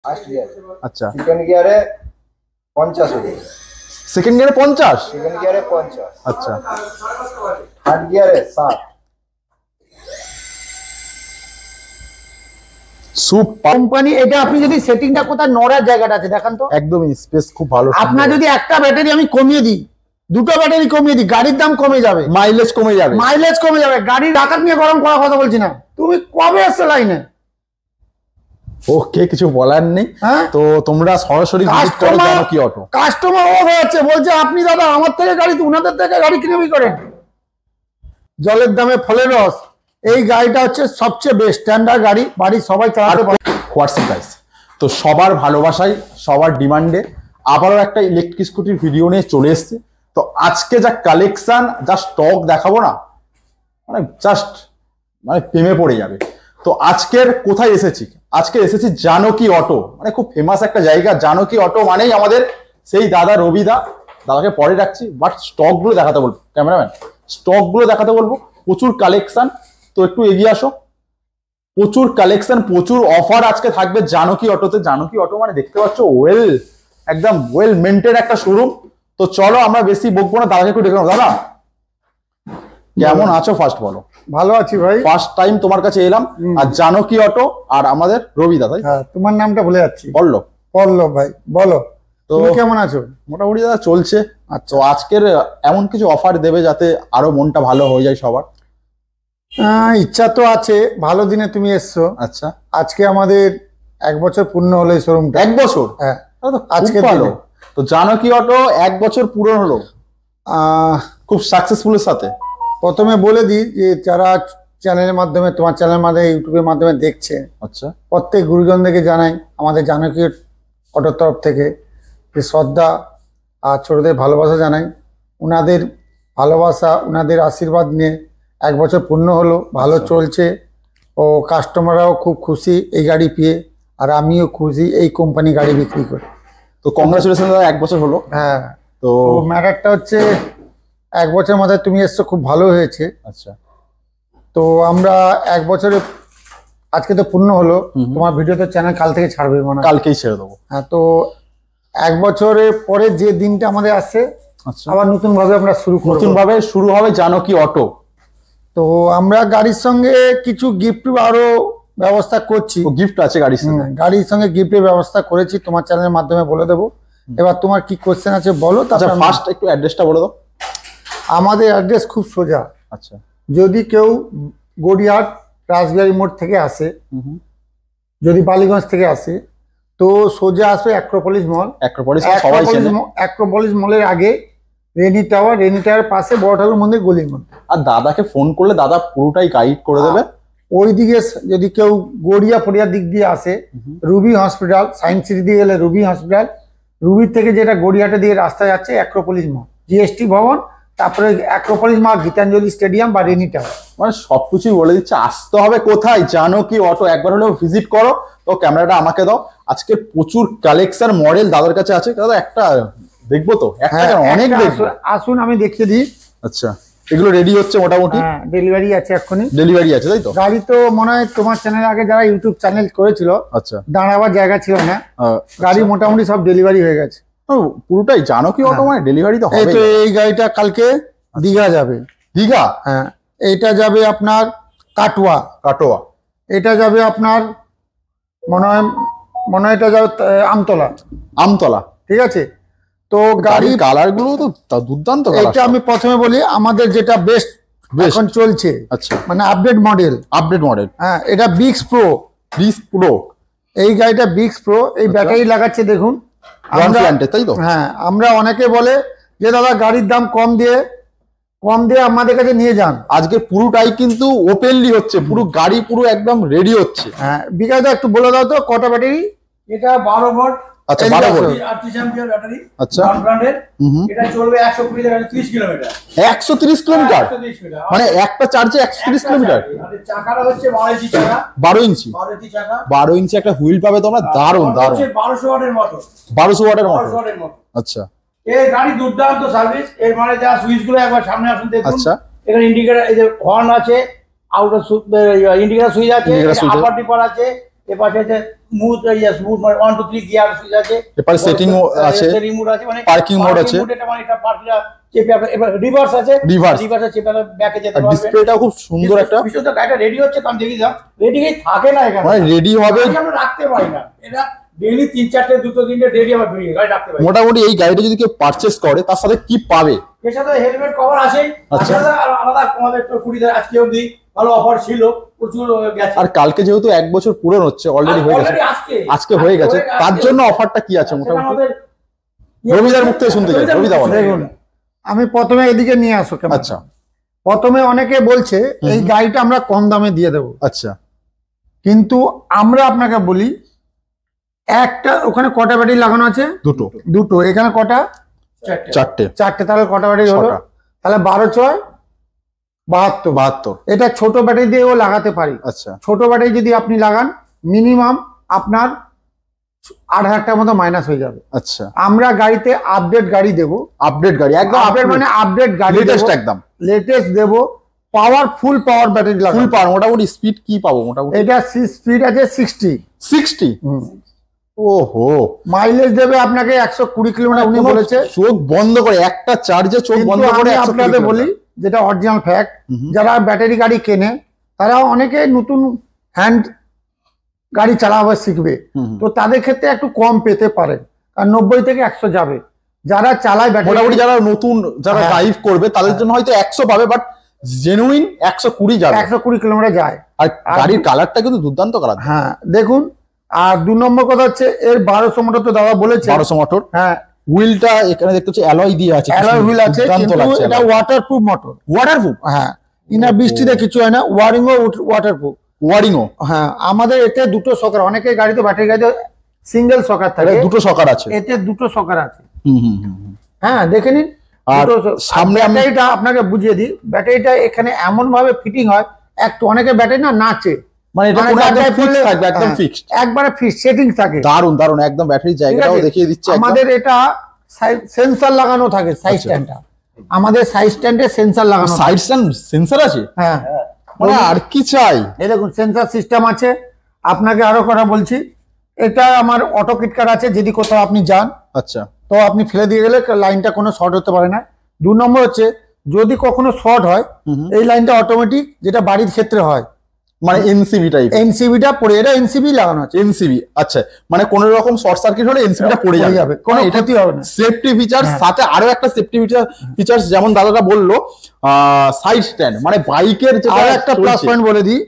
First gear. আচ্ছা, second গিয়ারে 50 হবে। সেকেন্ড গিয়ারে 50? সেকেন্ড গিয়ারে 50। আচ্ছা, থার্ড গিয়ারে 60। কোম্পানি এটা আপনি যদি সেটিংটা কোথায় নড়ার জায়গাটা আছে দেখান তো। একদমই স্পেস খুব ভালো। আপনার যদি একটা ব্যাটারি আমি কমিয়ে দিই, দুটো ব্যাটারি কমিয়ে দিই, গাড়ির দাম কমে যাবে, মাইলেজ কমে যাবে, মাইলেজ কমে যাবে। গাড়ির ডাকাত নিয়ে গরম করার কথা বলছি না। তুমি কবে এসছো লাইনে? ওকে, কিছু বলার নেই। হ্যাঁ, তো তোমরা সরাসরি ভিজিট করো জানকী অটো। কাস্টমার ও হচ্ছে বলছে আপনি দাদা আমার থেকে গাড়ি, উনাদের থেকে গাড়ি কিনে করেন। জলের দামে ফলের রস, এই গাড়িটা হচ্ছে সবচেয়ে বেস্ট স্ট্যান্ডার্ড গাড়ি, বাড়ির সবাই চালাতে পারে। হোয়াটসঅ্যাপ প্রাইস তো সবার ভালোবাসায়, সবার ডিমান্ডে আবারও একটা ইলেকট্রিক স্কুটির ভিডিও নিয়ে চলে এসেছি। তো আজকে যা কালেকশন, যা স্টক দেখাবো না, মানে জাস্ট মানে প্রেমে পড়ে যাবে। তো আজকের কোথায় এসেছি? আজকে এসেছি জানকী অটো, মানে খুব ফেমাস একটা জায়গা। জানকী অটো মানেই আমাদের সেই দাদা রবিদা। দাদাকে পরে রাখছি, বাট স্টকগুলো দেখাতে বলবো। ক্যামেরাম্যান, স্টকগুলো দেখাতে বলবো। প্রচুর কালেকশন, তো একটু এগিয়ে আসো। প্রচুর কালেকশন, প্রচুর অফার আজকে থাকবে জানকী অটোতে। জানকী অটো মানে দেখতে পাচ্ছ একদম ওয়েল মেনটেন একটা শোরুম। তো চলো আমরা বেশি বকবো না, দাদাকে একটু ডেকে নাও। দাদা কেমন আছো ফার্স্ট বলো? ভালো আছি ভাই, ফার্স্ট টাইম তোমার কাছে এলাম। আর জানকী অটো আর আমাদের রবি দাদা। হ্যাঁ, তোমার নামটা ভুলে যাচ্ছি। পল্লব। পল্লব ভাই, বলো তো তুমি কেমন আছো? মোটামুটি দাদা চলছে। তো আজকের এমন কিছু অফার দেবে যাতে আরো মনটা ভালো হয়ে যায় সবার। ইচ্ছা তো আছে, ভালো দিনে তুমি এসছো। আচ্ছা, আজকে আমাদের 1 বছর পূর্ণ হলো এই শোরুমটা। 1 বছর? হ্যাঁ, আজকে ভালো। তো জানকী অটো 1 বছর পূরণ হলো খুব সাকসেসফুলের সাথে। প্রথমে বলে দিই যে যারা চ্যানেলের মাধ্যমে, তোমার চ্যানেলের মাধ্যমে, ইউটিউবের মাধ্যমে দেখছে, আচ্ছা, প্রত্যেক গুরুজনদেরকে জানাই আমাদের জানকী অটোর তরফ থেকে যে শ্রদ্ধা আর ছোটদের ভালোবাসা জানাই। ওনাদের ভালোবাসা, ওনাদের আশীর্বাদ নিয়ে 1 বছর পূর্ণ হলো, ভালো চলছে। ও কাস্টমাররাও খুব খুশি এই গাড়ি পেয়ে, আর আমিও খুশি এই কোম্পানি গাড়ি বিক্রি করে। তো কংগ্রাচুলেশন দাদা, 1 বছর হলো। হ্যাঁ, তো ম্যাটারটা হচ্ছে 1 বছরের মাথায় তুমি এসছো, খুব ভালো হয়েছে। আচ্ছা, তো আমরা 1 বছরে আজকে তো পূর্ণ হলো। তোমার ভিডিও তো চ্যানেল কাল থেকে ছাড়বে, মানে কালকেই ছেড়ে দেবো। হ্যাঁ, তো 1 বছরের পরে যে দিনটা আমাদের আসছে, আচ্ছা, আবার নতুন ভাবে আমরা নতুন ভাবে শুরু হবে জানকী অটো। তো আমরা গাড়ির সঙ্গে কিছু গিফট আরো ব্যবস্থা করছি। গিফট আছে গাড়ির সঙ্গে? গাড়ির সঙ্গে গিফটের ব্যবস্থা করেছি, তোমার চ্যানেলের মাধ্যমে বলে দেবো। এবার তোমার কি কোশ্চেন আছে বলো। আচ্ছা, ফার্স্ট একটু অ্যাড্রেসটা বলে দাও। আমাদের অ্যাড্রেস খুব সোজা। আচ্ছা, যদি কেউ গড়িয়াহাট রাসবিহারী মোড় থেকে আসে, যদি বালিগঞ্জ থেকে আসে, তো সোজা আসবে অ্যাক্রোপলিস মল। অ্যাক্রোপলিস মলের আগে রেনি টাওয়ার, রেনি টাওয়ার পাশে বড় ঠাকুর মন্দির গলির মধ্যে। আর দাদাকে ফোন করলে দাদা পুরোটাই গাইড করে দেবে। ওইদিকে যদি কেউ গড়িয়া ফড়িয়ার দিক দিয়ে আসে, রুবি হসপিটাল, সায়েন্স সিটি দিয়ে গেলে রুবি হসপিটাল, রুবির থেকে যেটা গড়িয়াটা দিয়ে রাস্তা যাচ্ছে অ্যাক্রোপলিস মল, জিএসটি ভবন, তারপরে অ্যাক্রোপলিস মল, গীতাঞ্জলি স্টেডিয়াম বা রেনি টাওয়ার। মানে সবকিছুই বলে দিচ্ছে। আসতে হবে কোথায়? জানকী অটো একবার হলেও ভিজিট করো। তো ক্যামেরাটা আমাকে দাও। আজকে প্রচুর কালেকশন মডেল দাদার কাছে আছে। দাদা একটা দেখবো তো? অনেক দেখবো, আসুন আমি দেখিয়ে দিই। আচ্ছা, এগুলো রেডি হচ্ছে মোটামুটি? ডেলিভারি আছে, এক্ষুনি ডেলিভারি আছে, তাই তো? গাড়ি তো মনে হয় তোমার চ্যানেল আগে যারা ইউটিউব চ্যানেল করেছিল, আচ্ছা, দাঁড়াবার জায়গা ছিল না, গাড়ি মোটামুটি সব ডেলিভারি হয়ে গেছে। পুরোটাই জানকী অটো মানে ডেলিভারি তো হবে। তো এই গাড়িটা কালকে দীঘা যাবে। দীঘা? হ্যাঁ, এইটা যাবে আপনার কাটোয়া। কাটোয়া? এটা যাবে আপনার মনে হয় এটা যাবে আমতলা। আমতলা, ঠিক আছে। তো গাড়ি কালার গুলো তো দুর্দান্ত। এটা আমি প্রথমে বলি আমাদের যেটা বেস্ট এখন চলছে, আচ্ছা, মানে আপডেট মডেল। হ্যাঁ, এটা বিক্স প্রো। এই গাড়িটা বিক্স প্রো। এই ব্যাটারি লাগাচ্ছে দেখুন, তাই তো? হ্যাঁ, আমরা অনেকে বলে যে দাদা গাড়ির দাম কম দিয়ে আমাদের কাছে নিয়ে যান। আজকে পুরোটাই কিন্তু ওপেনলি হচ্ছে, পুরো গাড়ি পুরো একদম রেডি হচ্ছে। হ্যাঁ, বিকাশদা একটু বলে দাও তো কটা ব্যাটারি? এটা 12 ভোল্ট। আচ্ছা, 12 ভোল্ট, 38 অ্যাম্পিয়ার ব্যাটারি। আচ্ছা, ব্র্যান্ডের। এটা চলবে 120 থেকে 30 কিলোমিটার। 130 কিলোমিটার? মানে একটা চার্জে 130 কিলোমিটার? আর চাকাটা হচ্ছে 12 ইঞ্চি চাকা। 12 ইঞ্চি? 12 ইঞ্চি চাকা, 12 ইঞ্চি একটা হুইল পাবে তোমরা। দারুণ দারুণ। 1200 ওয়াটের মোটর। 1200 ওয়াটের মোটর? আচ্ছা, এই গাড়ি দুর্দান্ত সার্ভিস। এর মানে যা সুইচ গুলো একবার সামনে আসুন দেখুন। আচ্ছা, এখানে ইন্ডিকেটর, এই যে হর্ন আছে, আউটার ইন্ডিকেটর সুইচ আছে, আপার ডিপার আছে, এ পাশে আছে স্মুথ মানে 1 2 3 গিয়ার সুইচ আছে, এপারে সেটিং আছে, সেটিং মোড আছে, মানে পার্কিং মোড আছে, এটা মানে এটা পার্কিংটা চেপে আপনি এবার রিভার্স আছে, রিভার্সে চেপে ব্যাকে যেতে পারবেন। ডিসপ্লেটাও খুব সুন্দর একটা, বিশেষ তো গাড়িটা রেডি হচ্ছে, আমি দেখি দাও রেডি থাকে না এখানে, মানে রেডি হবে আমরা রাখতে পারি না, এটা ডেইলি 3-4টে 2-3টে রেডি আমরা বেরিয়ে গাড়ি রাখতে পারি। মোটামুটি এই গাড়িটা যদি কেউ পারচেজ করে তার সাথে কি পাবে? এর সাথে হেলমেট কভার আছে, আচ্ছা। আলাদা আমাদের তো 20 আজকে অবধি ভালো অফার ছিল, প্রচুর গেছে। আর কালকে যেহেতু 1 বছর পূরণ হচ্ছে, অলরেডি হয়ে গেছে, আজকে হয়ে গেছে, তার জন্য অফারটা কি আছে মোটামুটি রবিদার মুখ থেকে শুনতে চাই। রবিদা বলেন। দেখুন, আমি প্রথমে এদিকে নিয়ে আসো কেমন। আচ্ছা প্রথমে অনেকে বলছে এই গাড়িটা আমরা কম দামে দিয়ে দেবো, আচ্ছা, কিন্তু আমরা আপনাকে বলি একটা ওখানে কটা ব্যাটারি লাগানো আছে? দুটো। এখানে কটা? চারটে। তাহলে কটা ব্যাটারি হলো? তাহলে 12/6 72। এটা ছোট ব্যাটারি দিয়েও লাগাতে পারি। আচ্ছা, ছোট ব্যাটারি যদি আপনি লাগান মিনিমাম আপনার 8,000 টাকার মতো মাইনাস হয়ে যাবে। আচ্ছা, আমরা গাড়িতে আপডেট গাড়ি দেবো, আপডেট গাড়ি একদম আপডেট মানে আপডেট গাড়ি লেটেস্ট, একদম লেটেস্ট দেবো, ফুল পাওয়ার ব্যাটারি লাগাবো। ফুল পাওয়ার। মোটামুটি স্পিড কি পাবো? মোটামুটি এটা স্পিড আছে 60। ওহো, মাইলেজ দেবে আপনাকে 120 কিলোমিটার উনি বলেছে। চোখ বন্ধ করে একটা চার্জে চোখ বন্ধ করে আপনাদের বলি যেটা অরিজিনাল ফ্যাক্ট, যারা ব্যাটারি গাড়ি কেনে তারা অনেকে নতুন হ্যান্ড গাড়ি চালাবে শিখবে, তো তাদের ক্ষেত্রে একটু কম পেতে পারে, আর 90 থেকে 100 যাবে। যারা চালায় ব্যাটারি, মোটামুটি যারা নতুন যারা ড্রাইভ করবে তাদের জন্য হয়তো 100 পাবে, বাট জেনুইন 120 যাবে, 120 কিলোমিটার যায়। আর গাড়ির কালারটা কিন্তু দুর্দান্ত কালার। হ্যাঁ দেখুন, আর 2 নম্বর কথা হচ্ছে এর 1200 মোটর তো দাদা বলেছে, 1200 মোটর। হ্যাঁ, হুইলটা এখানে দেখতে হচ্ছে অ্যালয় দিয়ে আছে, অ্যালয় হুইল আছে, কিন্তু এটা ওয়াটারপ্রুফ মোটর। ওয়াটারপ্রুফ? হ্যাঁ, ইনা বৃষ্টিতে কিছু হয় না, ওয়ারিংও ওয়াটারপ্রুফ। ওয়ারিংও? হ্যাঁ, আমাদের এতে দুটো সকার, অনেকের গাড়িতে ব্যাটারি গাড়িতে সিঙ্গেল সকার থাকে, দুটো সকার আছে, এতে দুটো সকার আছে। হ্যাঁ দেখে নিন। আর সামনে ব্যাটারিটা আপনাকে বুঝিয়ে দিই, ব্যাটারিটা এখানে এমন ভাবে ফিটিং হয়, একটু অনেকে ব্যাটারি না নাচে, মানে এটা পুরো একদম ফিক্সড থাকবে, একদম ফিক্সড, একবারে ফিক্স সেটিং থাকে। দারুন দারুন, একদম ব্যাটারি জায়গাটাও দেখিয়ে দিচ্ছে। আমাদের এটা সেন্সর লাগানো থাকে, সাইড স্ট্যান্ডটা আমাদের সাইড স্ট্যান্ডে সেন্সর লাগানো, সাইড স্ট্যান্ড সেন্সর আছে। হ্যাঁ, মানে আর কি চাই? এই দেখুন সেন্সর সিস্টেম আছে। আপনাকে আরো কথা বলছি, এটা আমার অটো কিট কার্ড আছে, যদি কোথাও আপনি যান আচ্ছা, তো আপনি ফেলে দিয়ে গেলে লাইনটা কোনো শর্ট হতে পারে না। 2 নম্বর হচ্ছে যদি কখনো শর্ট হয়, এই লাইনটা অটোমেটিক, যেটা বাড়ির ক্ষেত্রে হয়, মানে এনসিবি টাইপ, এনসিবিটা পড়ে, এটা এনসিবি লাগানো আছে, এনসিবি। আচ্ছা, মানে কোন রকম শর্ট সার্কিট হলে এনসিবিটা পড়ে যাবে, কোনো ক্ষতি হবে না। সেফটি ফিচার সাথে আরো একটা সেফটি ফিচার যেমন দাদাটা বললো, সাইড স্ট্যান্ড, মানে বাইকের যেটা একটা প্লাস পয়েন্ট বলে দিই,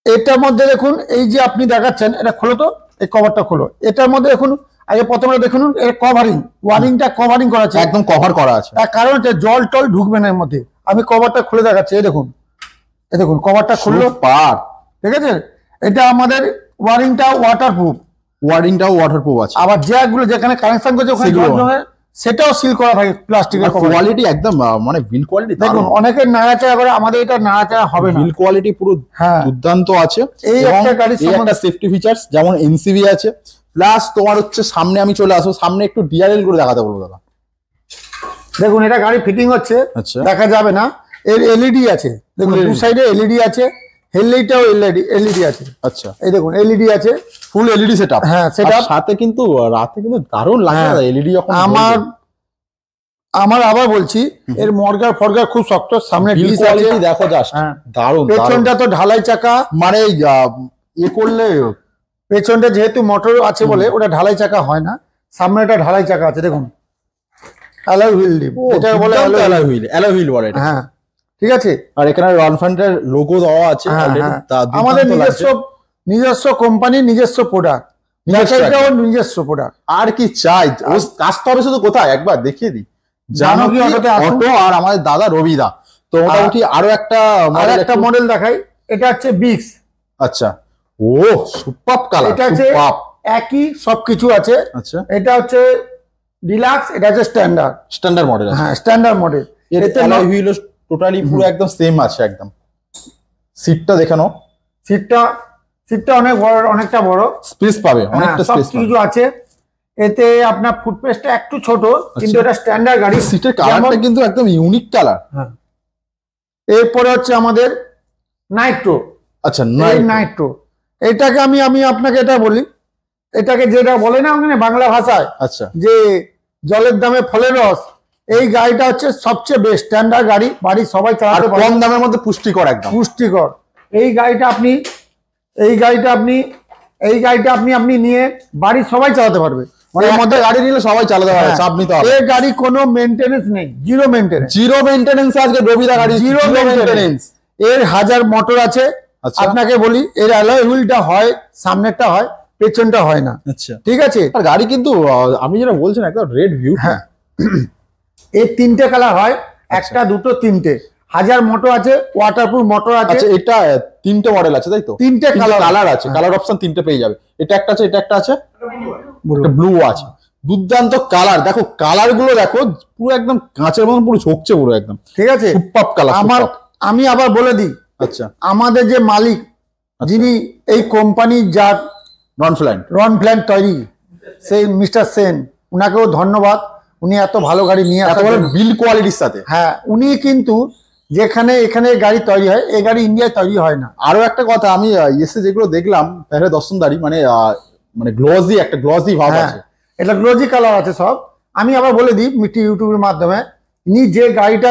এটার মধ্যে দেখুন, এই যে আপনি দেখাচ্ছেন, এটা খোলো তো, এই কভারটা খোলো, এটার মধ্যে দেখুন, আগে প্রথমে দেখুন এর কভারিং, ওয়ারিংটা কভারিং করা আছে, একদম কভার করা আছে। তার কারণ হচ্ছে জল টল ঢুকবে না এর মধ্যে। আমি কভারটা খুলে দেখাচ্ছি, এই দেখুন, এই দেখুন কভারটা খুললো, ঠিক আছে। এটা আমাদের ওয়ারিংটা ওয়াটারপ্রুফ আছে, আবার জ্যাকগুলো যেখানে কানেকশন করছে ওখানে জল জমে সেটাও সিল করা থাকে প্লাস্টিকের। কোয়ালিটি একদম, মানে বিল কোয়ালিটি দেখুন, অনেকে নাড়াচাড়া করে, আমাদের এটা নাড়াচাড়া হবে না, বিল কোয়ালিটি পুরো দুর্দান্ত আছে। এই একটা গাড়ির একটা সেফটি ফিচার্স যেমন এনসিবি আছে, প্লাস তোমার হচ্ছে সামনে আমি চলে আসবো, সামনে একটু ডিআরএল করে দেখাতে বলবো দাদা। দেখুন এটা গাড়ি ফিটিং হচ্ছে, দেখা যাবে না, এর এলইডি আছে, দেখুন দু সাইডে এলইডি আছে, হেডলাইটটাও এলইডি আছে। আচ্ছা, এই দেখুন এলইডি আছে, ফুল এলইডি সেটআপ। হ্যাঁ, সেটআপ সাথে কিন্তু রাতে কিন্তু দারুণ লাগে এলইডি যখন। আমার আবার বলছি, এর মর্গার ফরগার খুব শক্ত, সামনে ডিস আছে, দেখো জাস্ট দারুণ। পেছনটা তো ঢালাই চাকা, মানে এ করলে পেছনটা যেহেতু মোটর আছে বলে ওটা ঢালাই চাকা হয় না, সামনে একটা ঢালাই চাকা আছে, দেখুন অ্যালয় হুইল, এটা বলে অ্যালয় হুইল বলে। হ্যাঁ, ঠিক আছে। আর এখানে রনফ্যান্টের লোগো দেওয়া আছে। আমাদের নিজস্ব কোম্পানি, নিজস্ব প্রোডাক্ট, নিজস্ব প্রোডাক্ট, আর কি চাই? কাজটা হবে শুধু কোথায় একবার দেখিয়ে দিই, জানকী অটো আর আমাদের দাদা রবিদা। তো মোটামুটি আরো একটা মডেল দেখাই, এটা হচ্ছে বিক্স। আচ্ছা, ও সুপার কালার, এটা হচ্ছে একই সবকিছু আছে। আচ্ছা, এটা হচ্ছে ডিলাক্স, এটা হচ্ছে স্ট্যান্ডার্ড মডেল। হ্যাঁ, স্ট্যান্ডার্ড মডেল। এতে অ্যালয় হুইল টোটালি পুরো একদম সেম আছে একদম। সিটটা দেখানো, সিটটা অনেক বড়, অনেকটা বড় স্পেস পাবে, অনেকটা স্পেস কিছু আছে। এতে আপনার ফুটপেসটা একটু ছোট, কিন্তু এটা স্ট্যান্ডার্ড গাড়ি। সিটের কালারটা কিন্তু একদম ইউনিক কালার। এরপরে হচ্ছে আমাদের নাইট্রো। আচ্ছা, নাইট্রো এটাকে আমি আমি আপনাকে এটা বলি, এটাকে যেটা বলে না ওখানে বাংলা ভাষায় আচ্ছা যে জলের দামে ফলের রস, এই গাড়িটা হচ্ছে সবচেয়ে বেস্ট স্ট্যান্ডার্ড গাড়ি, বাড়ির সবাই আর চালাতে পারে, কম দামের মধ্যে পুষ্টিকর একদম। পুষ্টিকর। এই গাড়িটা আপনি আপনি নিয়ে বাড়ির সবাই চালাতে পারবে। মানে এর মধ্যে গাড়ি নিলে সবাই চালাতে পারে, হ্যাঁ, চাপ নিতে হবে। এই গাড়ি কোনো মেইনটেনেন্স নেই, জিরো মেইনটেনেন্স। জিরো মেইনটেনেন্স আজকে রবিদা গাড়ি, জিরো মেইনটেনেন্স। এর 1000 মোটর আছে। আচ্ছা। আপনাকে বলি এর অ্যালয় হুইলটা হয়, সামনেরটা হয়, পেছনটা হয় না। আচ্ছা ঠিক আছে। আর গাড়ি কিন্তু আপনি যেটা বলছেন একদম রেড ভিউ। হ্যাঁ, এর 3টে কালার হয়, একটা দুটো তিনটে। 1000 মোটর আছে, ওয়াটারপ্রুফ মোটর আছে। আচ্ছা এটা 3টে মডেল আছে তাই তো? 3টে কালার আছে, কালার অপশন 3টে পেয়ে যাবে। এটা একটা আছে, এটা একটা আছে, একটা ব্লু আছে। দুর্দান্ত কালার, দেখো কালার গুলো দেখো পুরো একদম কাঁচের মতন পুরো ঝকছে পুরো একদম। ঠিক আছে। Super colour. আমি আবার বলে দিই, আচ্ছা আমাদের যে মালিক যিনি এই কোম্পানি যার রন প্ল্যান্ট তৈরি, সেই মিস্টার সেন, উনাকেও ধন্যবাদ। উনি এত ভালো গাড়ি নিয়ে আসেন, বিল কোয়ালিটির সাথে। হ্যাঁ, উনি কিন্তু যেখানে এখানে গাড়ি তৈরি হয়, এই গাড়ি ইন্ডিয়ায় তৈরি হয় না। আরো একটা কথা, আমি এসে যেগুলো দেখলাম পেহরে দর্শনদারি মানে মানে গ্লসি, একটা গ্লসি ভাব আছে। এটা গ্লোজি কালার আছে সব। আমি আবার বলে দিই মিটি ইউটিউবের মাধ্যমে, ইনি যে গাড়িটা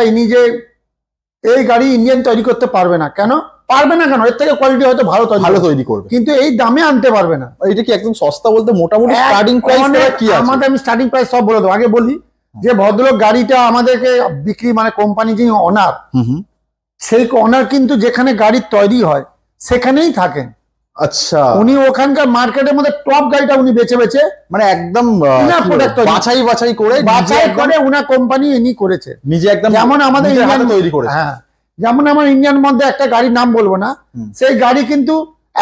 এই গাড়ি ইন্ডিয়ান তৈরি করতে পারবে না। কেন পারবে না? কেন, এর থেকে কোয়ালিটি হয়তো ভালো তৈরি করবে, কিন্তু এই দামে আনতে পারবে না। এটা কি একদম সস্তা বলতে মোটামুটি স্টার্টিং প্রাইস কি আছে? আমাদের আমি স্টার্টিং প্রাইস সব বলে দেবো। আগে বলি যে ভদ্রলোক গাড়িটা আমাদেরকে বিক্রি, মানে কোম্পানি যিনি ওনার, সেই ওনার কিন্তু যেখানে গাড়ি তৈরি হয় সেখানেই থাকেন। আচ্ছা, উনি ওখানকার মার্কেটের মধ্যে টপ গাড়িটা উনি বেছে মানে একদম বাছাই করে উনার কোম্পানি ইনি করেছে নিজে, একদম যেমন আমাদের ইন্ডিয়ান তৈরি করেছে। হ্যাঁ, যেমন আমার ইন্ডিয়ান মধ্যে একটা গাড়ির নাম বলবো না, সেই গাড়ি কিন্তু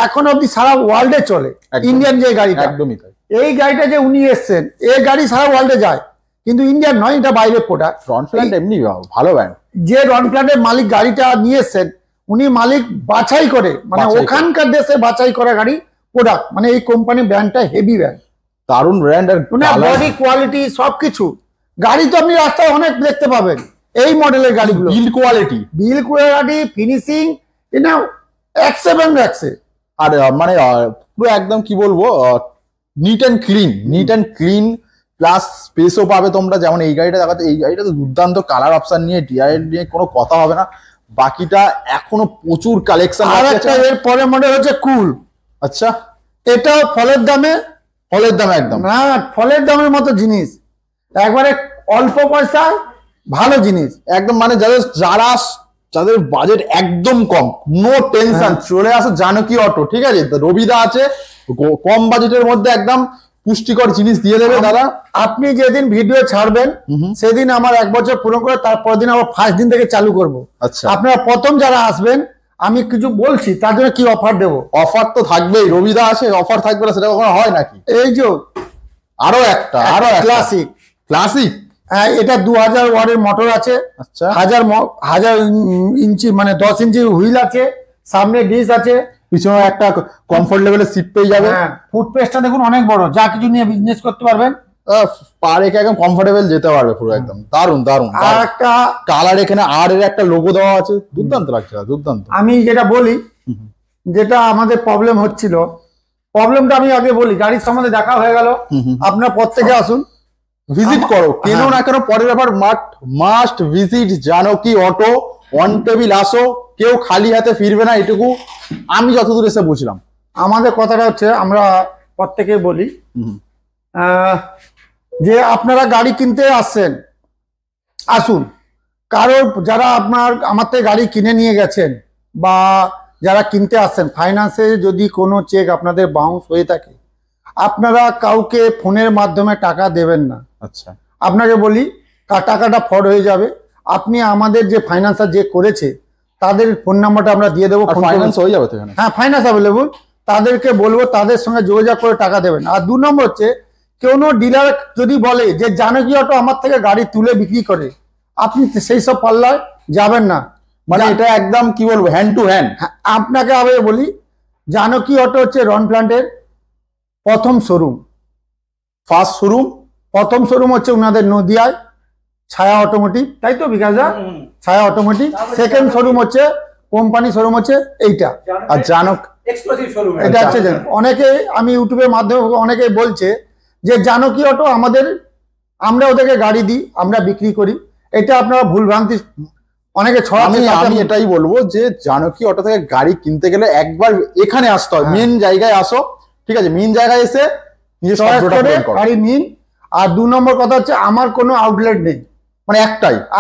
এখন অব্দি সারা ওয়ার্ল্ডে চলে। ইন্ডিয়ান যে গাড়িটা, একদমই তাই। এই গাড়িটা যে উনি এসছেন, এই গাড়ি সারা ওয়ার্ল্ডে যায়, কিন্তু ইন্ডিয়ান নয়, এটা বাইরের প্রোডাক্ট। রন প্ল্যান্ট এমনি ভালো ব্র্যান্ড। যে রন প্ল্যান্টের মালিক গাড়িটা নিয়ে এসছেন, উনি মালিক বাছাই করে, মানে ওখানকার দেশে বাছাই করা গাড়ি প্রোডাক্ট, মানে এই কোম্পানি ব্র্যান্ডটা হেভি ব্র্যান্ড, দারুণ ব্র্যান্ড। আর বডি কোয়ালিটি সবকিছু। গাড়ি তো আপনি রাস্তায় অনেক দেখতে পাবেন এই মডেলের গাড়িগুলো। বিল কোয়ালিটি, ফিনিশিং, এটা এক্সেলেন্ট রাখছে। আর মানে পুরো একদম কি বলবো, নিট অ্যান্ড ক্লিন প্লাস স্পেসও পাবে তোমরা। যেমন এই গাড়িটা দেখাতে, এই গাড়িটা তো দুর্দান্ত কালার অপশন নিয়ে, ডিআই নিয়ে কোনো কথা হবে না। বাকিটা এখনো প্রচুর কালেকশন। আর একটা এর পরের মডেল হচ্ছে কুল। আচ্ছা, এটাও ফলের দামে একদম না, ফলের দামের মতো জিনিস, একবারে অল্প পয়সায় ভালো জিনিস একদম। মানে যাদের বাজেট একদম কম, নো টেনশন, চলে আসো জানকী অটো। ঠিক আছে, রবিদা আছে, কম বাজেটের মধ্যে একদম পুষ্টিকর জিনিস দিয়ে দেবে দাদা। আপনি যেদিন ভিডিও ছাড়বেন সেদিন আমার 1 বছর পূরণ করে, তারপর দিন আবার ফার্স্ট দিন থেকে চালু করব। আচ্ছা, আপনারা প্রথম যারা আসবেন, আমি কিছু বলছি তার জন্য কি অফার দেবো। অফার তো থাকবেই, রবিদা আছে, অফার থাকবে না সেটা কখনো হয় নাকি? এই যে আরো একটা ক্লাসিক, হ্যাঁ, এটা 2000 ওয়াটের মোটর আছে। আচ্ছা, 1000 ইঞ্চি মানে 10 ইঞ্চি হুইল আছে, সামনে ডিস আছে, পিছনে একটা কমফোর্ট লেভেলের সিট পেয়ে যাবে। ফুটপেস্টটা দেখুন অনেক বড়, যা কিছু নিয়ে বিজনেস করতে পারবেন। পা রেখে একদম কমফোর্টেবল যেতে পারবে পুরো একদম। দারুন। আর একটা কালার, এখানে আর এর একটা লোগো দেওয়া আছে, দুর্দান্ত লাগছে, দুর্দান্ত। আমি যেটা বলি, যেটা আমাদের প্রবলেম হচ্ছিল, প্রবলেমটা আমি আগে বলি। গাড়ির সম্বন্ধে দেখা হয়ে গেল, আপনারা প্রত্যেকে আসুন, ভিজিট করো, কেন না কেন পরের ব্যাপার, must visit Janaki auto. On table আসো, কেউ খালি হাতে ফিরবে না, এটুকু আমি যতদূর এসে বুঝলাম। আমাদের কথাটা হচ্ছে, আমরা প্রত্যেকে বলি যে আপনারা গাড়ি কিনতে আসুন। কারোর যারা আমার থেকে গাড়ি কিনে নিয়ে গেছেন বা যারা কিনতে আসছেন, ফাইন্যান্সে যদি কোনো চেক আপনাদের বাউন্স হয়ে থাকে, আপনারা কাউকে ফোনের মাধ্যমে টাকা দেবেন না। আচ্ছা, আপনাকে বলি, টাকাটা ফ্রড হয়ে যাবে। আপনি আমাদের যে ফাইন্যান্সার যে করেছে তাদের ফোন নাম্বারটা আমরা দিয়ে দেবো, ফাইন্যান্স হয়ে যাবে তো এখানে। হ্যাঁ, ফাইন্যান্স অ্যাভেলেবল। তাদেরকে বলবো, তাদের সঙ্গে যোগাযোগ করে টাকা দেবেন। আর 2 নম্বর হচ্ছে, কোনো ডিলার যদি বলে যে জানকী অটো আমার থেকে গাড়ি তুলে বিক্রি করে, আপনি সেই সব পাল্লায় যাবেন না। মানে এটা একদম কি বলবো, হ্যান্ড টু হ্যান্ড। আপনাকে আবার বলি, জানকী অটো হচ্ছে রন প্ল্যান্টের প্রথম শোরুম হচ্ছে ওনাদের নদিয়ায়, ছায়া অটোমোটিভ, তাই তো বিকাশদা? ছায়া অটোমোটিভ। সেকেন্ড শোরুম হচ্ছে কোম্পানি শোরুম হচ্ছে এইটা। আর জানক এক্সক্লুসিভ শোরুম। এটা হচ্ছে অনেকে, আমি ইউটিউবের মাধ্যমে অনেকে বলছে যে জানকী অটো আমরা ওদেরকে গাড়ি দিই, আমরা বিক্রি করি। এটা আপনারা ভুলভ্রান্তি অনেকে ছড়াচ্ছে। আমি এটাই বলবো যে জানকী অটো থেকে গাড়ি কিনতে গেলে একবার এখানে আসতে হয়, মেন জায়গায় আসো, ঠিক আছে? মেন জায়গায় এসে নিজের শব্দটা পূরণ করো, গাড়ি নিন। আর 2 নম্বর কথা হচ্ছে আমার কোনো আউটলেট নেই, মানে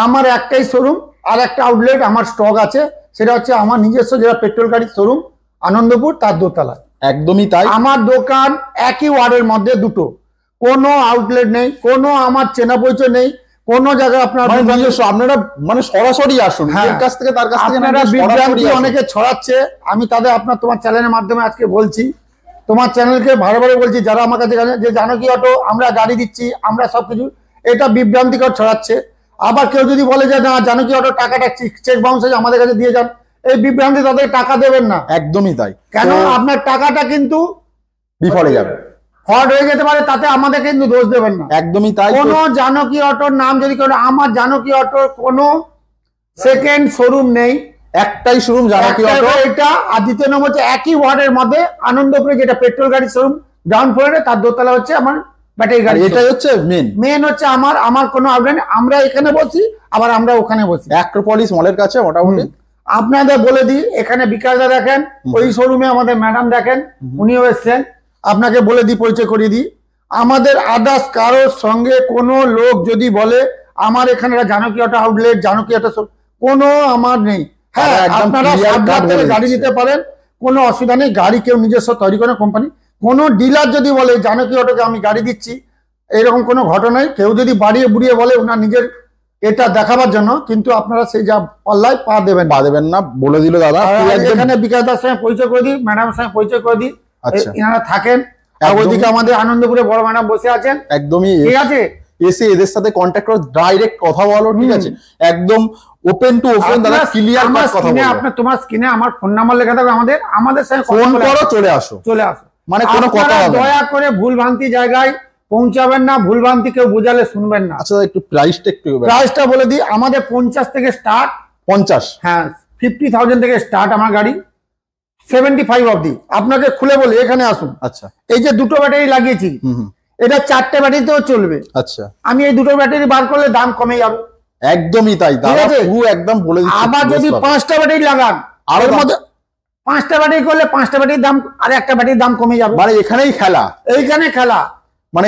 আমার একটাই শোরুম। আর একটা আউটলেট আমার স্টক আছে, সেটা হচ্ছে আমার নিজস্ব যেটা পেট্রোল গাড়ির শোরুম আনন্দপুর, তার দোতলায়। একদমই তাই। আমার দোকান একই ওয়ার্ডের মধ্যে দুটো, কোনো আউটলেট নেই, কোনো আমার চেনা পরিচয় নেই, কোনো জায়গায় আপনার আপনারা মানে সরাসরি আসুন, এর কাছ থেকে তার কাছ থেকে আপনারা বিভ্রান্তি অনেকে ছড়াচ্ছে। আমি তাদের তোমার চ্যানেলের মাধ্যমে আজকে বলছি, তোমার চ্যানেলকে ভালোভাবে বলছি, যারা আমার কাছে যে জানকী অটো আমরা গাড়ি দিচ্ছি, আমরা সবকিছু, এটা বিভ্রান্তিকর ছড়াচ্ছে। আবার কেউ যদি বলে যে না জানকী অটো টাকাটা চেক বাউন্স হয়ে আমাদের কাছে দিয়ে যান, এই বিভ্রান্তি, তাদের টাকা দেবেন না। একদমই তাই। কেন আপনার টাকাটা কিন্তু বিফলে যাবে, ফ্রড হয়ে যেতে পারে, তাতে আমাদের কিন্তু দোষ দেবেন না। একদমই তাই। কোনো জানকী অটোর নাম যদি কেউ, আমার জানকী অটোর কোনো সেকেন্ড শোরুম নেই, একটাই শোরুম জানকী অটো, এটা। আর দ্বিতীয় নম্বর হচ্ছে একই ওয়ার্ডের মধ্যে আনন্দপুরে যেটা পেট্রোল গাড়ির শোরুম গ্রাউন্ড ফ্লোরে, তার দোতলা হচ্ছে আমার ব্যাটারি গাড়ি। এটাই হচ্ছে মেন হচ্ছে আমার কোনো আউটলেট, আমরা এখানে বসি, আবার আমরা ওখানে বসি, অ্যাক্রোপলিস মলের কাছে মোটামুটি। আপনাদের বলে দিই, এখানে বিকাশদা দেখেন, ওই শোরুমে আমাদের ম্যাডাম দেখেন, উনিও এসছেন। আপনাকে বলে দিই, পরিচয় করিয়ে দিই, আমাদের আদার্স কারোর সঙ্গে কোনো লোক যদি বলে আমার এখানে Janaki auto outlet, Janaki auto কোনো আমার নেই। হ্যাঁ, আপনারা গাড়ি নিতে পারেন, কোনো অসুবিধা নেই। গাড়ি কেউ নিজস্ব তৈরি করে কোম্পানি। কোনো ডিলার যদি বলে জানকী অটোকে আমি গাড়ি দিচ্ছি, এরকম কোনো ঘটনায় কেউ যদি বাড়িয়ে বুড়িয়ে বলে ওনার নিজের এটা দেখাবার জন্য, কিন্তু আপনারা সেই যা পাল্লায় পা দেবেন না, বলে দিল দাদা। এখানে বিকাশদার সঙ্গে পরিচয় করে দিই, ম্যাডামের সঙ্গে পরিচয় করে দিই, এনারা থাকেন। আর ওইদিকে আমাদের আনন্দপুরে বড় ম্যাডাম বসে আছেন, একদমই ঠিক আছে। এসে এদের সাথে কন্ট্যাক্ট করো, ডাইরেক্ট কথা বলো, ঠিক আছে? একদম ওপেন টু ওপেন, দাদা ক্লিয়ার কথা বলো। তোমার স্ক্রিনে আমার ফোন নাম্বার লেখা থাকবে, আমাদের সঙ্গে ফোন করো, চলে আসো, মানে কোনো কথা হবে না। দয়া করে ভুলভ্রান্তি জায়গায় পৌঁছাবেন না, ভুলভ্রান্তি কেউ বোঝালে শুনবেন না। আচ্ছা, একটু প্রাইসটা বলে দিই, আমাদের 50 থেকে স্টার্ট। 50? হ্যাঁ, 50,000 থেকে স্টার্ট আমার গাড়ি, 75 অবধি। আপনাকে খুলে বলি, এখানে আসুন। আচ্ছা, এই যে দুটো ব্যাটারি লাগিয়েছি, এটা 4টে ব্যাটারিতেও চলবে। আচ্ছা, আমি এই দুটো ব্যাটারি বার করলে দাম কমে যাবে। একদমই তাই দাদা, পুরো একদম বলে দিচ্ছি। আবার যদি 5টা ব্যাটারি লাগান, আর মধ্যে 5টা ব্যাটারি করলে 5টা ব্যাটারির দাম আর একটা ব্যাটারির দাম কমে যাবে। মানে এখানেই খেলা, এইখানে খেলা, মানে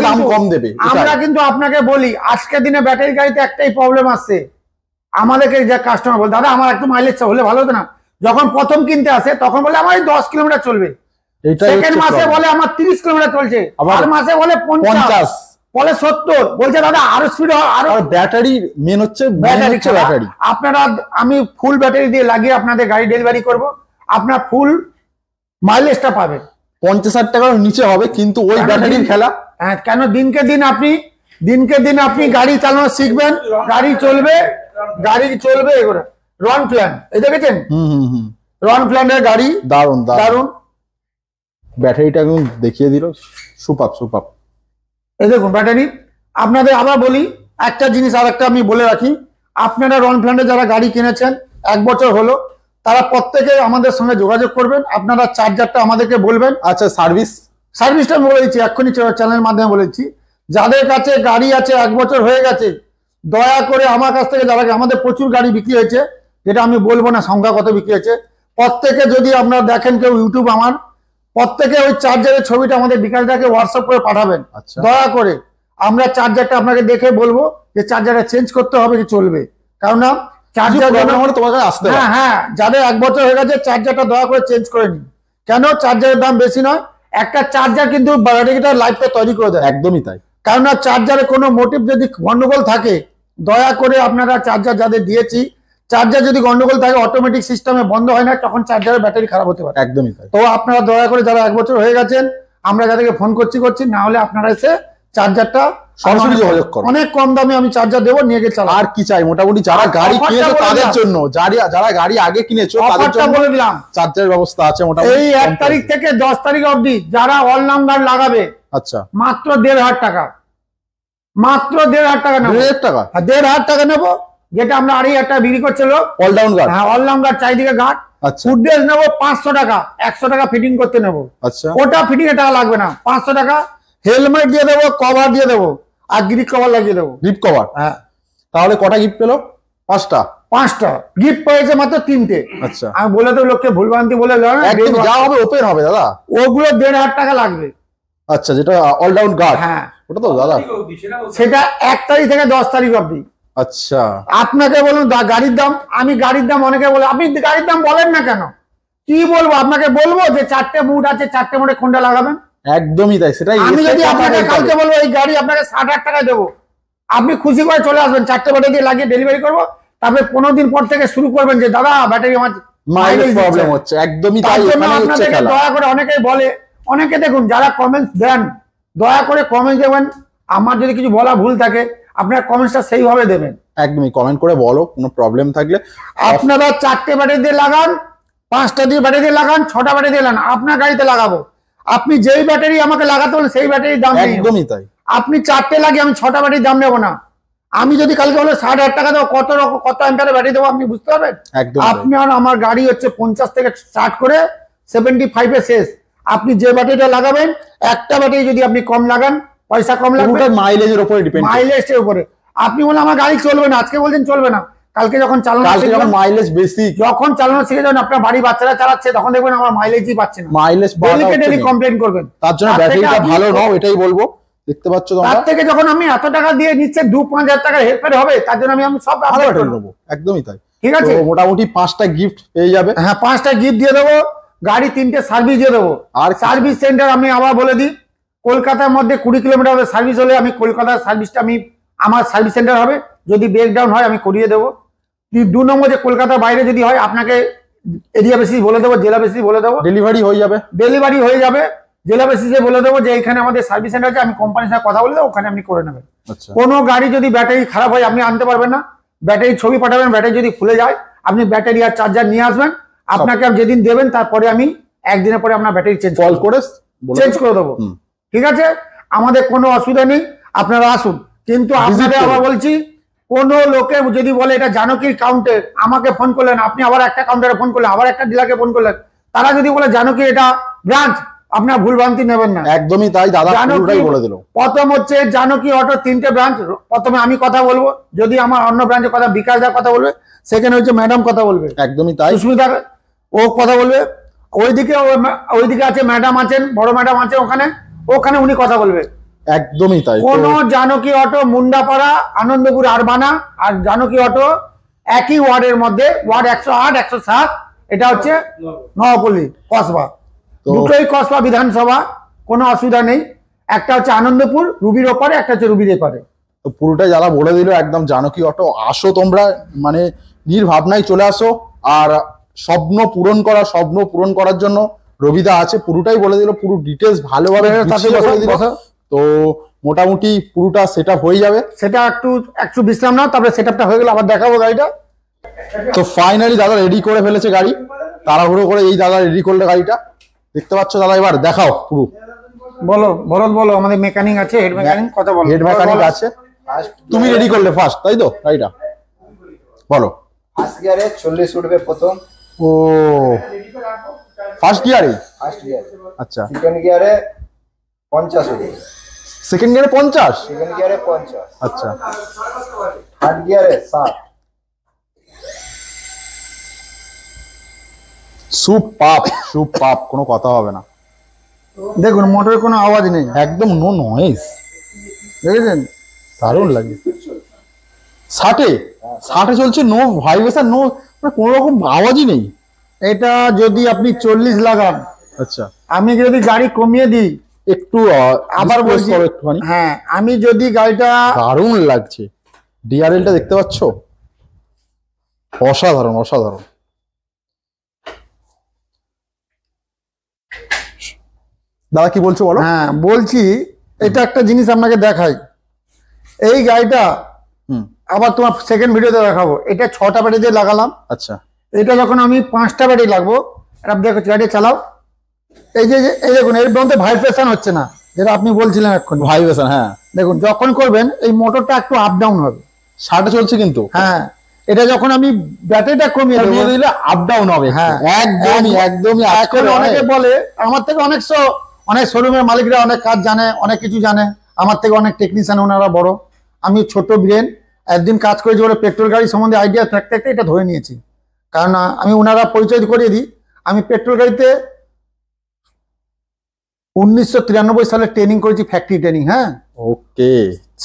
দাম কম দেবে। আমরা কিন্তু আপনাকে বলি, আজকের দিনে ব্যাটারি গাড়িতে একটাই প্রবলেম আসছে, আমাদেরকে যে কাস্টমার বলে দাদা আমার একটু মাইলেজ হলে ভালো হতো না। যখন প্রথম কিনতে আসে তখন বলে আমার 10 কিলোমিটার চলবে, সেকেন্ড মাসে বলে আমার 30 কিলোমিটার চলছে, আর মাসে বলে 50, বলে 70, বলছে দাদা আরো স্পিড, আরো ব্যাটারি মেন হচ্ছে ব্যাটারি। আপনারা, আমি ফুল ব্যাটারি দিয়ে লাগিয়ে আপনাদের গাড়ি ডেলিভারি করব, আপনার ফুল মাইলেজটা পাবেন। 50,000 টাকার নিচে হবে, কিন্তু ওই ব্যাটারির খেলা। হ্যাঁ, কেন দিনকে দিন আপনি গাড়ি চালানো শিখবেন, গাড়ি চলবে এগুলো। রন প্ল্যান, এই দেখেছেন? রন প্ল্যানের গাড়ি, দারুন দারুন। ব্যাটারিটা একদম দেখিয়ে দিল, সুপার। এই দেখুন ব্যাটারি। আপনাদের আবার বলি একটা জিনিস, আর একটা আমি বলে রাখি, আপনারা রন প্ল্যানে যারা গাড়ি কিনেছেন 1 বছর হলো, তারা প্রত্যেকে আমাদের সঙ্গে যোগাযোগ করবেন। আপনারা চার্জারটা আমাদেরকে বলবেন। আচ্ছা, সার্ভিসটা বলে দিচ্ছি, এক্ষুনি চ্যানেলের মাধ্যমে বলেছি। যাদের কাছে গাড়ি আছে 1 বছর হয়ে গেছে, দয়া করে আমার কাছ থেকে, যারা আমাদের প্রচুর গাড়ি বিক্রি হয়েছে, যেটা আমি বলবো না সংখ্যা কত বিক্রি হয়েছে, প্রত্যেকে যদি আপনারা দেখেন কেউ ইউটিউব, আমার প্রত্যেকে ওই চার্জারের ছবিটা আমাদের বিকাশদাকে হোয়াটসঅ্যাপ করে পাঠাবেন। দয়া করে আমরা চার্জারটা আপনাকে দেখে বলবো যে চার্জারটা চেঞ্জ করতে হবে কি চলবে, কারণ না চার্জার তোমাকে আসতে। হ্যাঁ, যাদের 1 বছর হয়ে গেছে চার্জারটা দয়া করে চেঞ্জ করে নিন। কেন? চার্জারের দাম বেশি নয়, একটা চার্জার কিন্তু ব্যাটারিটার লাইফটা তৈরি করে দেয়। একদমই তাই। কারণ না চার্জারে কোনো মোটিভ যদি গন্ডগোল থাকে, দয়া করে আপনারা চার্জার যাদের দিয়েছি, চার্জার যদি গন্ডগোল থাকে, অটোমেটিক সিস্টেমে বন্ধ হয় না, তখন চার্জারের ব্যাটারি খারাপ হতে পারে। একদমই তাই। তো আপনারা দয়া করে যারা 1 বছর হয়ে গেছেন, আমরা যাদেরকে ফোন করছি, না হলে আপনারা এসে চার্জারটা সরাসরি যোগাযোগ করুন। অনেক কম দামে আমি চার্জার দেবো, নিয়ে গিয়ে চালান। আর কি চাই, মোটামুটি যারা গাড়ি কিনেছো তাদের জন্য, যারা গাড়ি আগে কিনেছো তাদের জন্য বলে দিলাম, চার্জারের ব্যবস্থা আছে মোটামুটি। এই 1 তারিখ থেকে 10 তারিখ অবধি যারা অল নাম্বার লাগাবে, আচ্ছা, মাত্র 1,500 টাকা, মাত্র 1,500 টাকা নেবো। 1,500 টাকা? 1,500 টাকা নেবো। যেটা আমরা 2,500 বিক্রি করছিল, অলরাউন্ড গার্ড। হ্যাঁ অলরাউন্ডার চারিদিকে গার্ড। আচ্ছা ফুটড্রেস নেবো 500 টাকা, 100 টাকা ফিটিং করতে নেবো। আচ্ছা ওটা ফিটিং এর টাকা লাগবে না, 500 টাকা। হেলমেট দিয়ে দেবো, কভার দিয়ে দেবো, আর গ্রিপ কভার লাগিয়ে দেবো। Grip cover. হ্যাঁ তাহলে কটা গিফট পেলো? 5টা। 5টা গিফট পেয়েছে মাত্র 3টে। আচ্ছা আমি বলে তো লোককে ভুলভ্রান্তি বলে যাও না, একদম যা হবে ওপেন হবে দাদা। ওগুলো 1,500 টাকা লাগবে। আচ্ছা যেটা অলরাউন্ড গার্ড, হ্যাঁ ওটা তো দাদা সেটা 1 তারিখ থেকে 10 তারিখ অবধি। আচ্ছা আপনাকে বলুন গাড়ির দাম, আমি গাড়ির দাম অনেকে বলে, আপনি গাড়ির দাম বলেন না কেন? কি বলবো আপনাকে? বলবো যে 4টে মুড আছে, 4টে মুডে কোনটা লাগাবেন? একদমই তাই। সেটাই আমি যদি আপনাকে কালকে বলবো এই গাড়ি আপনাকে 60,000 টাকায় দেবো, আপনি খুশি করে চলে আসবেন, 4টে ব্যাটারি দিয়ে লাগিয়ে ডেলিভারি করবো। তারপরে 15 দিন পর থেকে শুরু করবেন যে দাদা ব্যাটারি আমার মাইলেজ প্রবলেম হচ্ছে। একদমই তাই। এখানেই হচ্ছে আপনাদেরকে খেলা। দয়া করে, অনেকেই বলে, অনেকে দেখুন যারা কমেন্টস দেন, দয়া করে কমেন্ট দেবেন। আমার যদি কিছু বলা ভুল থাকে আপনারা কমেন্টসটা সেইভাবে দেবেন। একদমই কমেন্ট করে বলো কোনো প্রবলেম থাকলে। আপনারা 4টে ব্যাটারি দিয়ে লাগান, 5টা দিয়ে ব্যাটারি দিয়ে লাগান, 6টা ব্যাটারি দিয়ে লাগান, আপনার গাড়িতে লাগাবো। আপনি যেই ব্যাটারি আমাকে লাগাতে বলেন সেই ব্যাটারির দাম নেই। একদমই তাই। আপনি 4টে লাগিয়ে আমি 6টা ব্যাটারির দাম নেবো না। আমি যদি কালকে বলে 60,000 টাকা দেবো, কত অ্যাম্পিয়ারের ব্যাটারি দেবো আপনি বুঝতে পারবেন। একদম আপনার আমার গাড়ি হচ্ছে 50 থেকে স্টার্ট করে 75 এ শেষ। আপনি যে ব্যাটারিটা লাগাবেন, একটা ব্যাটারি যদি আপনি কম লাগান, পয়সা কম লাগবে, মাইলেজের উপরে ডিপেন্ড। মাইলেজের উপরে। আপনি বলেন আমার গাড়ি চলবে না, আজকে বলছেন চলবে না, কালকে যখন চালানো শিখবেন, মাইলেজ বেশি, যখন চালানো শিখে যাবেন, আপনার বাড়ি বাচ্চারা চালাচ্ছে, তখন দেখবেন আমার মাইলেজই পাচ্ছে না, মাইলেজ ডেলি কমপ্লেন করবেন। তার জন্য ব্যাটারিটা ভালো নাও, এটাই বলবো। দেখতে পাচ্ছ তোমরা, তার থেকে যখন আমি এত টাকা দিয়ে নিচ্ছে 2-5 হাজার টাকা হেরফের হবে, তার জন্য আমি সব ভালো ব্যাটারি নেবো। একদমই তাই। ঠিক আছে, মোটামুটি 5টা গিফট পেয়ে যাবে। হ্যাঁ 5টা গিফট দিয়ে দেবো, গাড়ি 3টে সার্ভিস দিয়ে দেবো। আর সার্ভিস সেন্টার আমি আবার বলে দিই, কলকাতার মধ্যে 20 কিলোমিটার সার্ভিস হলে আমি কলকাতার সার্ভিসটা আমার সার্ভিস সেন্টার হবে। যদি ব্রেকডাউন হয় আমি করিয়ে দেবো। 2 নম্বর যে কলকাতার বাইরে যদি হয়, আপনাকে এরিয়া বেসিস বলে দেবো, জেলা বেসিস বলে দেবো, ডেলিভারি হয়ে যাবে। ডেলিভারি হয়ে যাবে। জেলা বেসিসে বলে দেবো যে এখানে আমাদের সার্ভিস সেন্টার আছে, আমি কোম্পানির সাথে কথা বলে দেবো, ওখানে আপনি করে নেবেন। আচ্ছা কোনো গাড়ি যদি ব্যাটারি খারাপ হয় আপনি আনতে পারবেন না, ব্যাটারি ছবি পাঠাবেন, ব্যাটারি যদি খুলে যায় আপনি ব্যাটারি আর চার্জার নিয়ে আসবেন। আপনাকে যেদিন দেবেন তারপরে আমি একদিনের পরে আপনার ব্যাটারি কল করে চেঞ্জ করে দেবো। ঠিক আছে, আমাদের কোনো অসুবিধা নেই, আপনারা আসুন। কিন্তু আপনাদের আবার বলছি, কোন লোকে যদি বলে এটা জানকীর কাউন্টার, আমাকে ফোন করলেন, আপনি আবার একটা কাউন্টারে ফোন করলেন, আবার একটা ডিলারকে ফোন করলেন, তারা যদি বলে জানকী এটা ব্রাঞ্চ, আপনার ভুলভ্রান্তি নেবেন না। একদমই তাই দাদা, পুরোটাই বলে দিল। প্রথম হচ্ছে জানকী অটো 3টে ব্রাঞ্চ। প্রথমে আমি কথা বলবো, যদি আমার অন্য ব্রাঞ্চের কথা, বিকাশ দা কথা বলবে, সেখানে হচ্ছে ম্যাডাম কথা বলবে, একদমই তাই, সুস্মিতা ও কথা বলবে। ওইদিকে আছে ম্যাডাম আছেন, বড় ম্যাডাম আছে ওখানে উনি কথা বলবে। একদমই তাই। কোন জানকী অটো মুন্ডাপাড়া, আনন্দপুর, আরবানা আর জানকী অটো একই ওয়ার্ডের মধ্যে, ওয়ার্ড 108, 107, এটা হচ্ছে নবপল্লী কসবা, দুটোই কসবা বিধানসভা, কোনো অসুবিধা নেই। একটা হচ্ছে আনন্দপুর রুবির ওপারে, একটা হচ্ছে রুবির এপারে। তো পুরোটাই যারা বলে দিল, একদম জানকী অটো আসো তোমরা, মানে নির্ভাবনায় চলে আসো। আর স্বপ্ন পূরণ করার জন্য রবিদা আছে, পুরোটাই বলে দিল, পুরো ডিটেলস ভালোভাবে বলে দিল। তো মোটামুটি পুরোটা সেট আপ হয়ে যাবে। সেটা একটু বিশ্রাম নাও, তারপরে সেট আপটা হয়ে গেলে আবার দেখাবো গাড়িটা। তো ফাইনালি দাদা রেডি করে ফেলেছে গাড়ি, তাড়াহুড়ো করে এই দাদা রেডি করলে গাড়িটা। দেখতে পাচ্ছ দাদা, এবার দেখাও পুরো। বলো বলো, আমাদের মেকানিক আছে, হেড মেকানিক, কথা বলো। হেড মেকানিক আছে, তুমি রেডি করলে ফার্স্ট, তাই তো গাড়িটা? বলো। ফার্স্ট গিয়ারে 40 উঠবে প্রথম। ও ফার্স্ট গিয়ারে? ফার্স্ট গিয়ারে। আচ্ছা। সেকেন্ড গিয়ারে 50 উঠবে। সেকেন্ড গিয়ারে 50? সেকেন্ড গিয়ারে 50। আচ্ছা। থার্ড গিয়ারে 60। সুপার, কোনো কথা হবে না। দেখুন মোটরের কোনো আওয়াজ নেই, একদম নো নয়েজ, দেখেছেন? দারুণ লাগে। 60 চলছে, নো ভাইব্রেশন, নো, কোনো রকম আওয়াজই নেই। এটা যদি আপনি 40 লাগান, আচ্ছা, আমি যদি গাড়ি কমিয়ে দিই একটু আবার বলছি, একটুখানি, হ্যাঁ আমি যদি গাড়িটা, দারুণ লাগছে। ডিআরএলটা দেখতে পাচ্ছ, অসাধারণ। দাদা কি বলছো বলো। হ্যাঁ বলছি, এটা একটা জিনিস আপনাকে দেখাই। এই গাড়িটা আবার তোমার সেকেন্ড ভিডিওতে দেখাবো। এটা 6টা ব্যাটারি দিয়ে লাগালাম। আচ্ছা। এটা যখন আমি 5টা ব্যাটারি লাগবো, এটা দেখো গাড়ি চালাও, এই দেখুন এর মধ্যে ভাইব্রেশন হচ্ছে না, যেটা আপনি বলছিলেন এখন ভাইব্রেশন। হ্যাঁ দেখুন, যখন করবেন এই মোটরটা একটু আপ ডাউন হবে। 60 চলছে কিন্তু, হ্যাঁ এটা যখন আমি ব্যাটারিটা কমিয়ে দেবো, কমিয়ে দিলে আপ ডাউন হবে। হ্যাঁ, একদমই এখন অনেকে বলে আমার থেকে অনেক শোরুমের মালিকরা অনেক কাজ জানে, অনেক কিছু জানে, আমার থেকে অনেক টেকনিশিয়ান ওনারা বড়, আমি ছোট ব্রেন। একদিন কাজ করেছি বলে পেট্রোল গাড়ি সম্বন্ধে আইডিয়া থাকতে থাকতে এটা ধরে নিয়েছি। কারণ আমি ওনারা পরিচয় করিয়ে দিই, আমি পেট্রোল গাড়িতে 1993 সালে ট্রেনিং করেছি, ফ্যাক্টরি ট্রেনিং। হ্যাঁ, ওকে,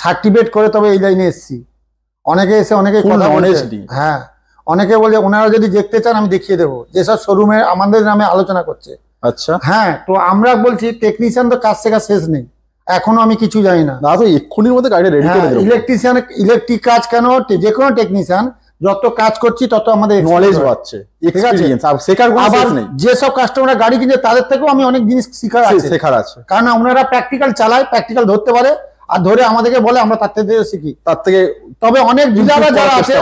সার্টিফিকেট করে তবে এই লাইনে এসেছি। অনেকে এসে অনেকে কথা বলে, হ্যাঁ অনেকে বলে ওনারা যদি দেখতে চান আমি দেখিয়ে দেবো, যেসব শোরুমে আমাদের নামে আলোচনা করছে। আচ্ছা, হ্যাঁ, তো আমরা বলছি টেকনিশিয়ান তো কাজ শেখা শেষ নেই, এখনো আমি কিছু জানি না। দাদা তো এক্ষুনির মধ্যে গাড়ি রেডি করে দেবো। ইলেকট্রিশিয়ান, ইলেকট্রিক কাজ কেন, যে কোনো টেকনিশিয়ান যত কাজ করছি তত আমাদের নলেজ বাড়ছে, এক্সপেরিয়েন্স, আর শেখার কোনো শেষ নেই। যেসব কাস্টমাররা গাড়ি কিনছে তাদের থেকেও আমি অনেক জিনিস শেখার আছে, কারণ ওনারা প্র্যাকটিক্যাল চালায়, প্র্যাকটিক্যাল ধরতে পারে, আর ধরে আমাদেরকে বলে, আমরা তার থেকে শিখি। তার থেকে তবে অনেক ডিলাররা যারা আছে,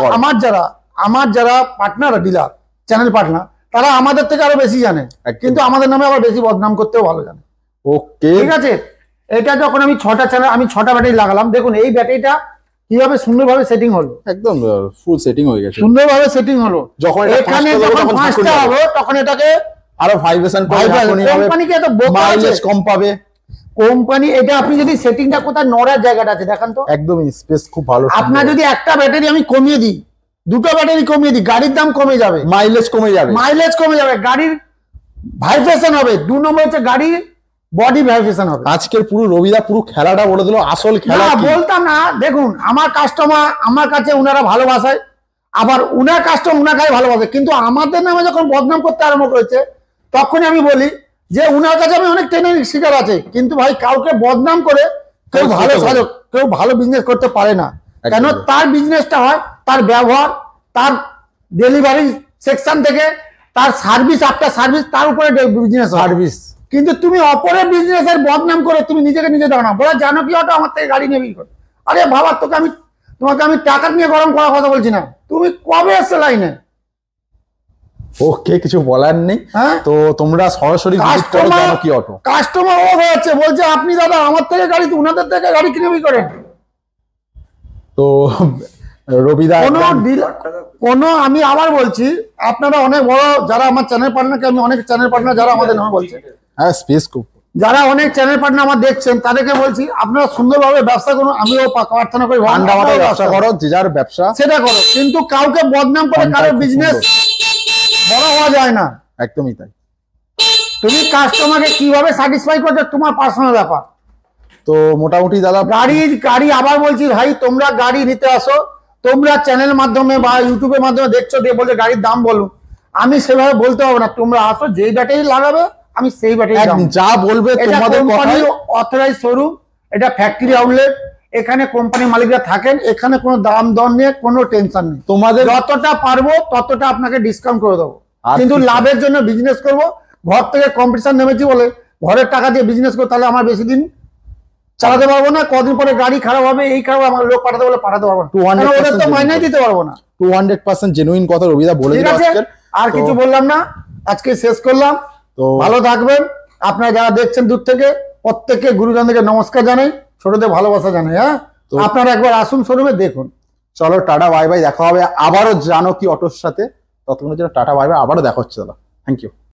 আমার যারা পার্টনার ডিলার, চ্যানেল পার্টনার, তারা আমাদের থেকে আরো বেশি জানে, কিন্তু আমাদের নামে আবার বেশি বদনাম করতেও ভালো জানে। ওকে, ঠিক আছে। এটা যখন আমি 6টা চ্যানেল, আমি 6টা ব্যাটারি লাগালাম, দেখুন এই ব্যাটারিটা কিভাবে সুন্দরভাবে সেটিং হলো, একদম ফুল সেটিং হয়ে গেছে, সুন্দরভাবে সেটিং হলো। যখন এখানে যখন 5টা হবে তখন এটাকে আরো ভাইব্রেশন কোম্পানিকে এত মাইলেজ কম পাবে। কোম্পানি এটা আপনি যদি সেটিংটা কোথায় নড়ার জায়গাটা আছে দেখান তো, একদমই স্পেস খুব ভালো। আপনার যদি একটা ব্যাটারি আমি কমিয়ে দিই, দুটো ব্যাটারি কমিয়ে দিই, গাড়ির দাম কমে যাবে, মাইলেজ কমে যাবে, গাড়ির ভাইব্রেশন হবে। 2 নম্বর হচ্ছে গাড়ির বডি ভাইব্রেশন হবে। আজকের পুরো রবিদা পুরো খেলাটা বলে দিল, আসল খেলা বলতাম না। দেখুন আমার কাস্টমার আমার কাছে ওনারা ভালোবাসায়, আবার উনার কাস্টমার উনার কাছে ভালোবাসে, কিন্তু আমাদের নামে যখন বদনাম করতে আরম্ভ করেছে তখনই আমি বলি যে উনার কাছে আমি অনেক ট্রেনিং শিকার আছে, কিন্তু ভাই কাউকে বদনাম করে কেউ ভালো বিজনেস করতে পারে না। কেন? তার বিজনেসটা হয় তার ব্যবহার, তার ডেলিভারি সেকশন থেকে তার সার্ভিস, আফটার সার্ভিস, তার উপরে বিজনেস সার্ভিস। কিন্তু তুমি অপরের বিজনেসের বদনাম করে তুমি নিজেকে নিজে দাও না, বলে জানো কি অটো আমার থেকে গাড়ি নেবি করে। আরে বাবা, তোমাকে আমি টাকা নিয়ে গরম করার কথা বলছি না, তুমি কবে এসছো লাইনে? ওকে, কিছু বলার নেই। তো তোমরা সরাসরি কাস্টমার ও হয়েছে, বলছে আপনি দাদা আমার থেকে গাড়ি, উনাদের থেকে গাড়ি কিনে করেন। তো রবিদা আমি আবার বলছি, আপনারা অনেক বড় যারা আমার চ্যানেল পার্টনারকে, আমি অনেক চ্যানেল পার্টনার যারা আমাদের নামে বলছে, হ্যাঁ স্পেস খুব, যারা অনেক চ্যানেল পার্টনার আমার দেখছেন তাদেরকে বলছি আপনারা সুন্দরভাবে ব্যবসা করুন। আমিও প্রার্থনা করি ব্যবসা করো, যে যার ব্যবসা সেটা করো, কিন্তু কাউকে বদনাম করে কারোর বিজনেস বড় হওয়া যায় না। একদমই তাই। তুমি কাস্টমারকে কিভাবে স্যাটিসফাই করছো তোমার পার্সোনাল ব্যাপার। তো মোটামুটি দাদা গাড়ি আবার বলছি ভাই, তোমরা গাড়ি নিতে আসো, তোমরা চ্যানেল মাধ্যমে বা ইউটিউবের মাধ্যমে দেখছো, দিয়ে বলছে গাড়ির দাম বলুন, আমি সেভাবে বলতে হবে না। তোমরা আসো, যেই ব্যাটারি লাগাবে আমি সেই ব্যাটারি যা বলবে তোমাদের কথাই। অথরাইজ শোরুম, এটা ফ্যাক্টরি আউটলেট, এখানে কোম্পানির মালিকরা থাকেন, এখানে কোনো দাম দর নিয়ে কোনো টেনশন নেই। তোমাদের যতটা পারবো ততটা আপনাকে ডিসকাউন্ট করে দেবো, কিন্তু লাভের জন্য বিজনেস করব। ঘর থেকে কম্পিটিশন নেমেছি বলে ঘরের টাকা দিয়ে বিজনেস করবো, তাহলে আমার বেশি দিন চালাতে পারবো না। কদিন পরে গাড়ি খারাপ হবে, এই খারাপ, আমার লোক পাঠাতে বলে পাঠাতে পারবো না, ওদের তো মাইনাই দিতে পারবো না। 200% জেনুইন কথা রবিদা বলে দিল। আর কিছু বললাম না, আজকে শেষ করলাম। তো ভালো থাকবেন। আপনারা যারা দেখছেন দূর থেকে, প্রত্যেককে গুরুজনদেরকে নমস্কার জানাই, ছোটদের ভালোবাসা জানাই। হ্যাঁ, আপনারা একবার আসুন শোরুমে দেখুন। চলো টাটা বাই বাই, দেখা হবে আবারও জানো কি অটোর সাথে। ততক্ষণের জন্য টাটা বাই বাই, আবারও দেখা হচ্ছে দাদা। Thank you.